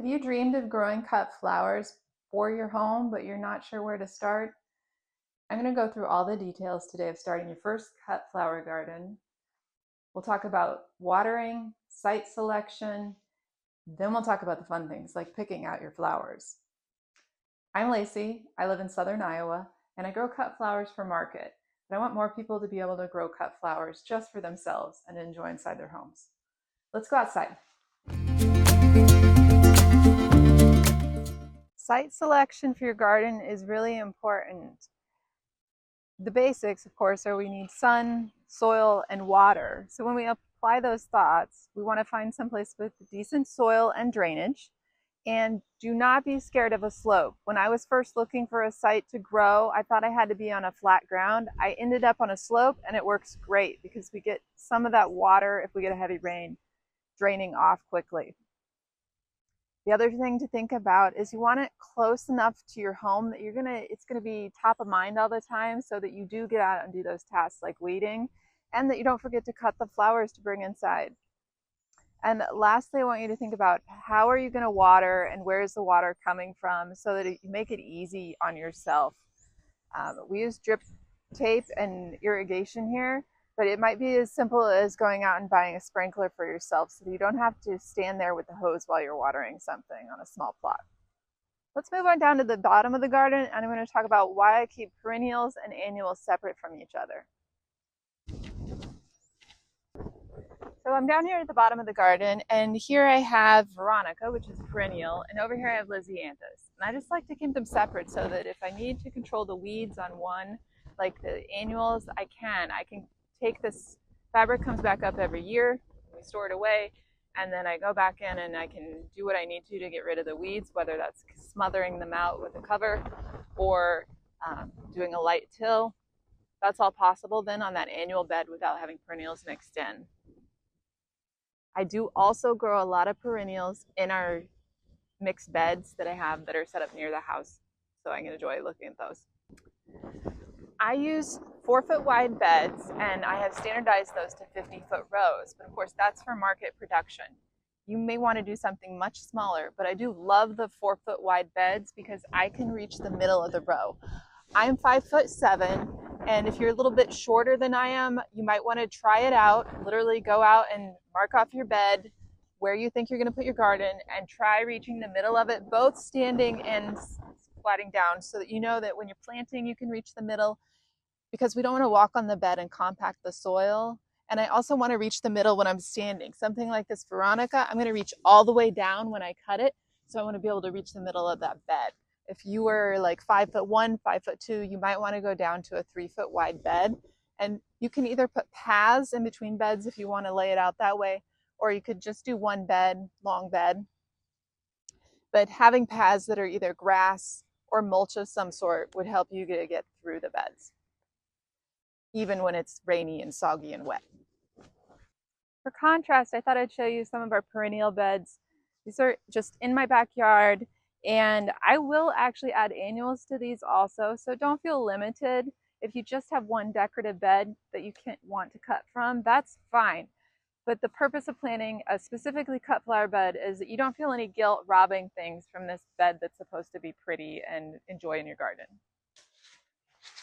Have you dreamed of growing cut flowers for your home, but you're not sure where to start? I'm going to go through all the details today of starting your first cut flower garden. We'll talk about watering, site selection, then we'll talk about the fun things like picking out your flowers. I'm Lacey. I live in southern Iowa and I grow cut flowers for market, but I want more people to be able to grow cut flowers just for themselves and enjoy inside their homes. Let's go outside. Site selection for your garden is really important. The basics, of course, are we need sun, soil, and water. So when we apply those thoughts, we want to find someplace with decent soil and drainage. And do not be scared of a slope. When I was first looking for a site to grow, I thought I had to be on a flat ground. I ended up on a slope and it works great because we get some of that water, if we get a heavy rain, draining off quickly. The other thing to think about is you want it close enough to your home that it's gonna be top of mind all the time so that you do get out and do those tasks like weeding and that you don't forget to cut the flowers to bring inside. And lastly, I want you to think about how are you gonna water and where is the water coming from so that you make it easy on yourself. We use drip tape and irrigation here, but it might be as simple as going out and buying a sprinkler for yourself so that you don't have to stand there with the hose while you're watering something on a small plot. Let's move on down to the bottom of the garden, and I'm going to talk about why I keep perennials and annuals separate from each other. So I'm down here at the bottom of the garden, and here I have Veronica, which is a perennial, and over here I have Lisianthus. And I just like to keep them separate so that if I need to control the weeds on one, like the annuals, I can. I can take this fabric, comes back up every year, we store it away, and then I go back in and I can do what I need to get rid of the weeds, whether that's smothering them out with a cover or doing a light till. That's all possible then on that annual bed without having perennials mixed in. I do also grow a lot of perennials in our mixed beds that I have that are set up near the house, so I can enjoy looking at those. I use 4-foot wide beds and I have standardized those to 50-foot rows, but of course that's for market production. You may want to do something much smaller, but I do love the 4-foot wide beds because I can reach the middle of the row. I'm 5'7", and if you're a little bit shorter than I am, you might want to try it out. Literally go out and mark off your bed where you think you're going to put your garden and try reaching the middle of it, both standing and squatting down, so that you know that when you're planting, you can reach the middle, because we don't want to walk on the bed and compact the soil. And I also want to reach the middle when I'm standing. Something like this Veronica, I'm going to reach all the way down when I cut it. So I want to be able to reach the middle of that bed. If you were like 5'1", 5'2", you might want to go down to a 3-foot wide bed. And you can either put paths in between beds if you want to lay it out that way, or you could just do one bed, long bed. But having paths that are either grass or mulch of some sort would help you get through the beds, even when it's rainy and soggy and wet. For contrast, I thought I'd show you some of our perennial beds. These are just in my backyard, and I will actually add annuals to these also, so don't feel limited. If you just have one decorative bed that you can't want to cut from, that's fine. But the purpose of planting a specifically cut flower bed is that you don't feel any guilt robbing things from this bed that's supposed to be pretty and enjoy in your garden.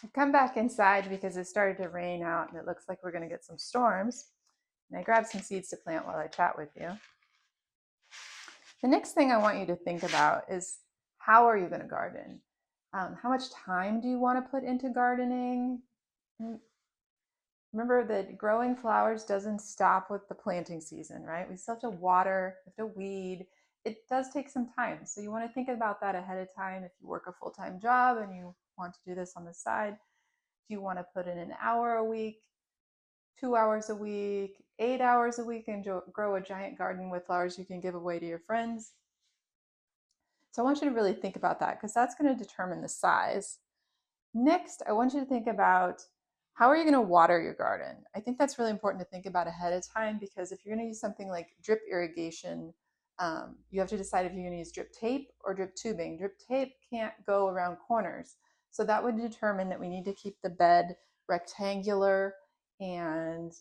I've come back inside because it started to rain out and it looks like we're going to get some storms. And I grabbed some seeds to plant while I chat with you. The next thing I want you to think about is, how are you going to garden? How much time do you want to put into gardening? Remember that growing flowers doesn't stop with the planting season, right? We still have to water, we have to weed. It does take some time. So you want to think about that ahead of time. If you work a full-time job and you want to do this on the side, do you want to put in an hour a week, 2 hours a week, 8 hours a week, and grow a giant garden with flowers you can give away to your friends? So I want you to really think about that, because that's going to determine the size. Next, I want you to think about, how are you going to water your garden? I think that's really important to think about ahead of time, because if you're going to use something like drip irrigation, you have to decide if you're going to use drip tape or drip tubing. Drip tape can't go around corners. So that would determine that we need to keep the bed rectangular and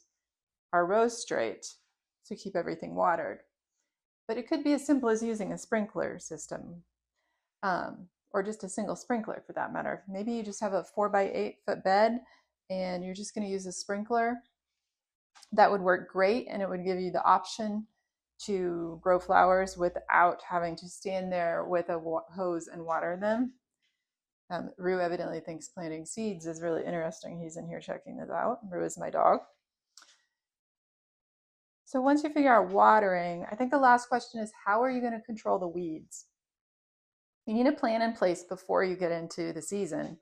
our rows straight to keep everything watered. But it could be as simple as using a sprinkler system, or just a single sprinkler for that matter. Maybe you just have a 4 by 8 foot bed and you're just going to use a sprinkler. That would work great, and it would give you the option to grow flowers without having to stand there with a hose and water them. Rue evidently thinks planting seeds is really interesting. He's in here checking this out. Rue is my dog. So once you figure out watering, I think the last question is, how are you going to control the weeds? You need a plan in place before you get into the season.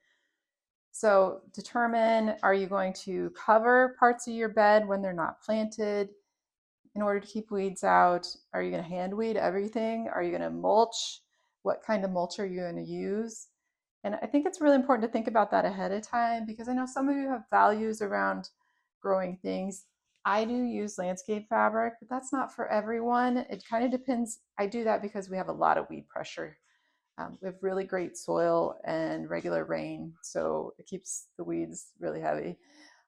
So determine, are you going to cover parts of your bed when they're not planted in order to keep weeds out? Are you going to hand weed everything? Are you going to mulch? What kind of mulch are you going to use? And I think it's really important to think about that ahead of time, because I know some of you have values around growing things. I do use landscape fabric, but that's not for everyone. It kind of depends. I do that because we have a lot of weed pressure. We have really great soil and regular rain, so it keeps the weeds really heavy.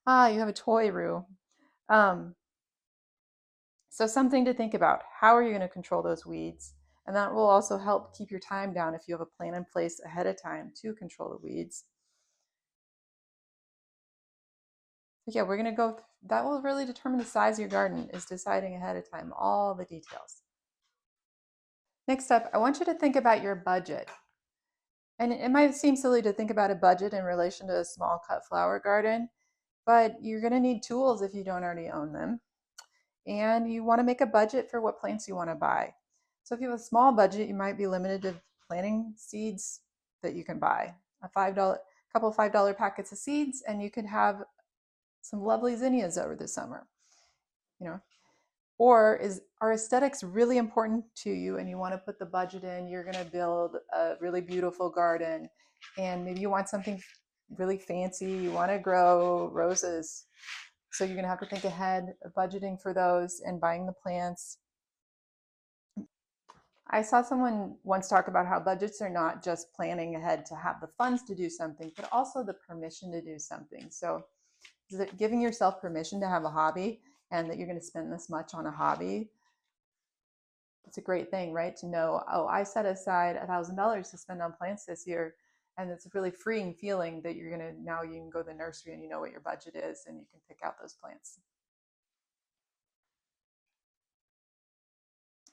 Ah, you have a toy, Rue. So something to think about. How are you going to control those weeds? And that will also help keep your time down if you have a plan in place ahead of time to control the weeds. But yeah, we're going to go, that will really determine the size of your garden, is deciding ahead of time all the details. Next up, I want you to think about your budget. And it might seem silly to think about a budget in relation to a small cut flower garden, but you're going to need tools if you don't already own them. And you want to make a budget for what plants you want to buy. So if you have a small budget, you might be limited to planting seeds that you can buy. A couple of $5 packets of seeds, and you could have some lovely zinnias over the summer. You know, or are aesthetics really important to you and you want to put the budget in? You're going to build a really beautiful garden, and maybe you want something really fancy. You want to grow roses. So you're going to have to think ahead of budgeting for those and buying the plants. I saw someone once talk about how budgets are not just planning ahead to have the funds to do something, but also the permission to do something. So is it giving yourself permission to have a hobby, and that you're going to spend this much on a hobby? It's a great thing, right? To know, oh, I set aside $1,000 to spend on plants this year. And it's a really freeing feeling that you're going to, now you can go to the nursery and you know what your budget is and you can pick out those plants.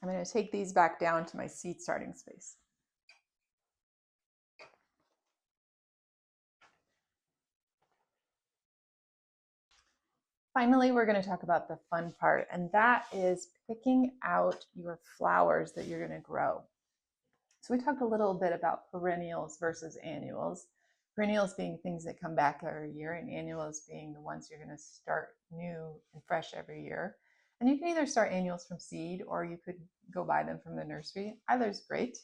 I'm going to take these back down to my seed starting space. Finally, we're going to talk about the fun part, and that is picking out your flowers that you're going to grow. So we talked a little bit about perennials versus annuals. Perennials being things that come back every year, and annuals being the ones you're going to start new and fresh every year. And you can either start annuals from seed or you could go buy them from the nursery. Either's great.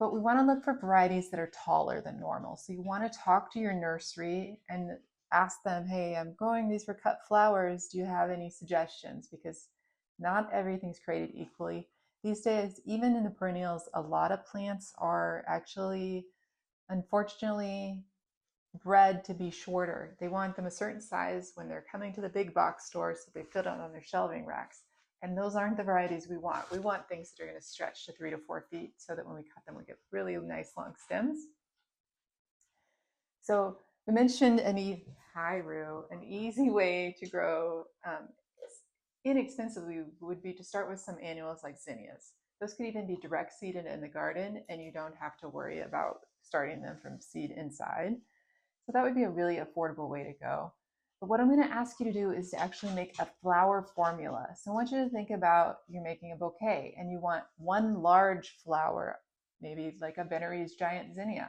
But we want to look for varieties that are taller than normal. So you want to talk to your nursery and ask them, hey, I'm growing these for cut flowers. Do you have any suggestions? Because not everything's created equally. These days, even in the perennials, a lot of plants are actually, unfortunately, bred to be shorter. They want them a certain size when they're coming to the big box stores so they fit on their shelving racks. And those aren't the varieties we want. We want things that are going to stretch to 3 to 4 feet so that when we cut them, we get really nice long stems. So we mentioned an easy way to grow inexpensively would be to start with some annuals like zinnias. Those could even be direct seeded in the garden, and you don't have to worry about starting them from seed inside. So that would be a really affordable way to go. But what I'm going to ask you to do is to actually make a flower formula. So I want you to think about, you're making a bouquet and you want one large flower, maybe like a Bennery's giant zinnia.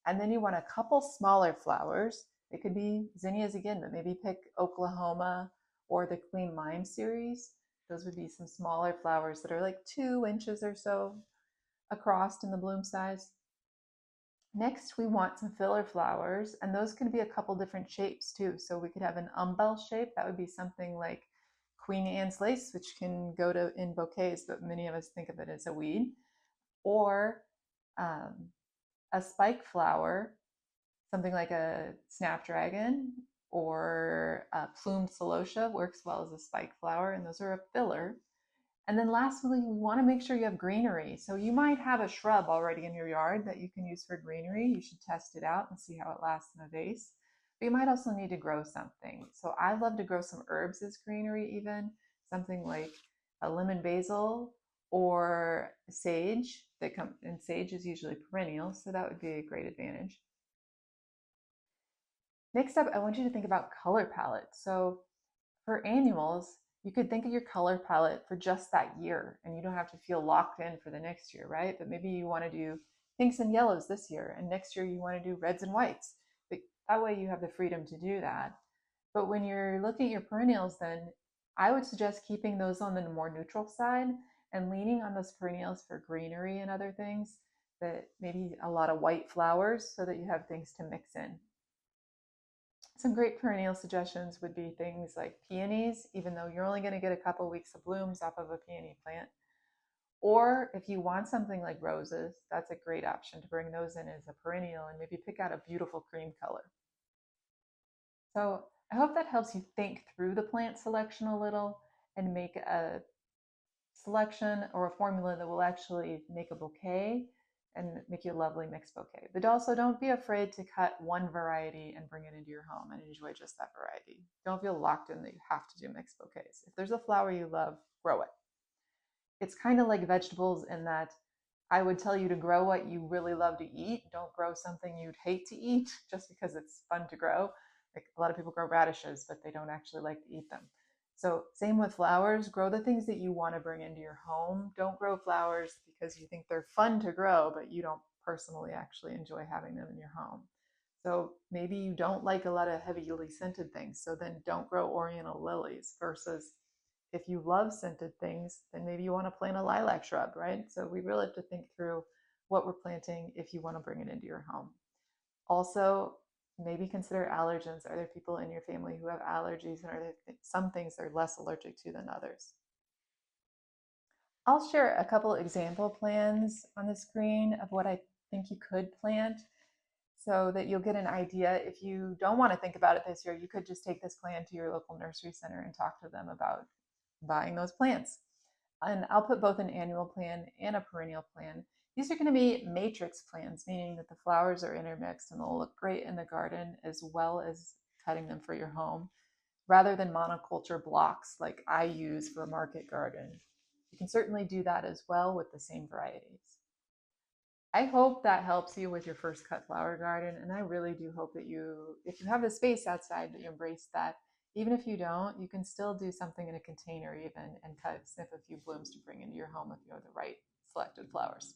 And then you want a couple smaller flowers. It could be zinnias again, but maybe pick Oklahoma or the Queen Lime series. Those would be some smaller flowers that are like 2 inches or so across in the bloom size. Next, we want some filler flowers, and those can be a couple different shapes too. So we could have an umbel shape. That would be something like Queen Anne's lace, which can go to in bouquets, but many of us think of it as a weed. Or a spike flower, something like a snapdragon or a plumed celosia works well as a spike flower, and those are a filler. And then lastly, we want to make sure you have greenery. So you might have a shrub already in your yard that you can use for greenery. You should test it out and see how it lasts in a vase. But you might also need to grow something. So I love to grow some herbs as greenery even, something like a lemon basil or sage that come, and sage is usually perennial, so that would be a great advantage. Next up, I want you to think about color palettes. So for annuals, you could think of your color palette for just that year, and you don't have to feel locked in for the next year, right? But maybe you want to do pinks and yellows this year, and next year you want to do reds and whites. But that way you have the freedom to do that. But when you're looking at your perennials, then I would suggest keeping those on the more neutral side and leaning on those perennials for greenery and other things, that maybe a lot of white flowers so that you have things to mix in. Some great perennial suggestions would be things like peonies, even though you're only going to get a couple weeks of blooms off of a peony plant. Or if you want something like roses, that's a great option to bring those in as a perennial and maybe pick out a beautiful cream color. So I hope that helps you think through the plant selection a little and make a selection or a formula that will actually make a bouquet and make you a lovely mixed bouquet. But also don't be afraid to cut one variety and bring it into your home and enjoy just that variety. Don't feel locked in that you have to do mixed bouquets. If there's a flower you love, grow it. It's kind of like vegetables in that I would tell you to grow what you really love to eat. Don't grow something you'd hate to eat just because it's fun to grow. Like a lot of people grow radishes, but they don't actually like to eat them. So same with flowers, grow the things that you want to bring into your home. Don't grow flowers because you think they're fun to grow, but you don't personally actually enjoy having them in your home. So maybe you don't like a lot of heavily scented things, so then don't grow oriental lilies, versus if you love scented things, then maybe you want to plant a lilac shrub, right? So we really have to think through what we're planting if you want to bring it into your home. Also, maybe consider allergens. Are there people in your family who have allergies, and are there some things they're less allergic to than others? I'll share a couple example plans on the screen of what I think you could plant so that you'll get an idea. If you don't want to think about it this year, you could just take this plan to your local nursery center and talk to them about buying those plants. And I'll put both an annual plan and a perennial plan. These are going to be matrix plants, meaning that the flowers are intermixed and they'll look great in the garden as well as cutting them for your home, rather than monoculture blocks like I use for a market garden. You can certainly do that as well with the same varieties. I hope that helps you with your first cut flower garden. And I really do hope that you, if you have the space outside, that you embrace that. Even if you don't, you can still do something in a container even and cut, snip a few blooms to bring into your home if you have the right selected flowers.